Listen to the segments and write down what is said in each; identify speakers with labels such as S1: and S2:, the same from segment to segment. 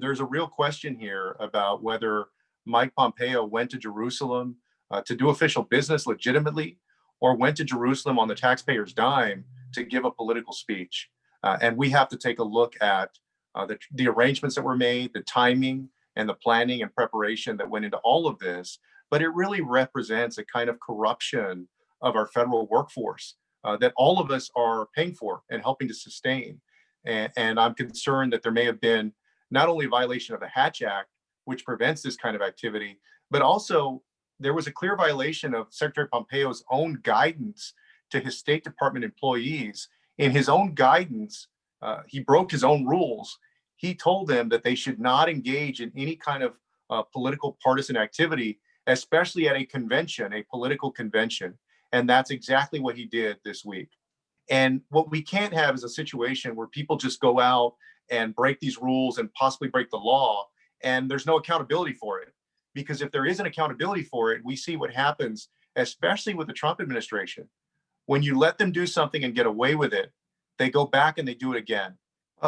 S1: There's a real question here about whether Mike Pompeo went to Jerusalem to do official business legitimately, or went to Jerusalem on the taxpayer's dime to give a political speech. And we have to take a look at the arrangements that were made, the timing, and the planning and preparation that went into all of this. But it really represents a kind of corruption of our federal workforce that all of us are paying for and helping to sustain. And I'm concerned that there may have been not only a violation of the Hatch Act, which prevents this kind of activity, but also there was a clear violation of Secretary Pompeo's own guidance to his State Department employees. In his own guidance, he broke his own rules. He told them that they should not engage in any kind of political partisan activity, especially at a convention, a political convention. And that's exactly what he did this week. And what we can't have is a situation where people just go out and break these rules and possibly break the law, and there's no accountability for it. Because if there isn't accountability for it, we see what happens, especially with the Trump administration. When you let them do something and get away with it, they go back and they do it again.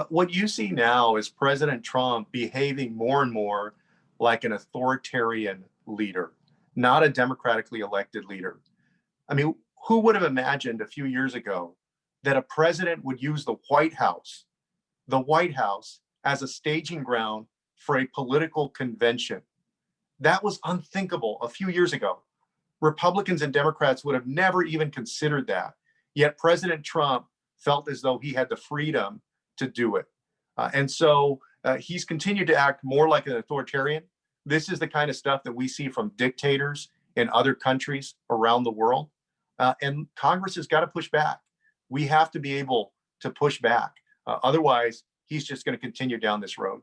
S1: What you see now is President Trump behaving more and more like an authoritarian leader, not a democratically elected leader. I mean, who would have imagined a few years ago that a president would use the White House as a staging ground for a political convention? That was unthinkable a few years ago. Republicans and Democrats would have never even considered that. Yet President Trump felt as though he had the freedom to do it. And so he's continued to act more like an authoritarian. This is the kind of stuff that we see from dictators in other countries around the world. And Congress has got to push back. We have to be able to push back. Otherwise, he's just going to continue down this road.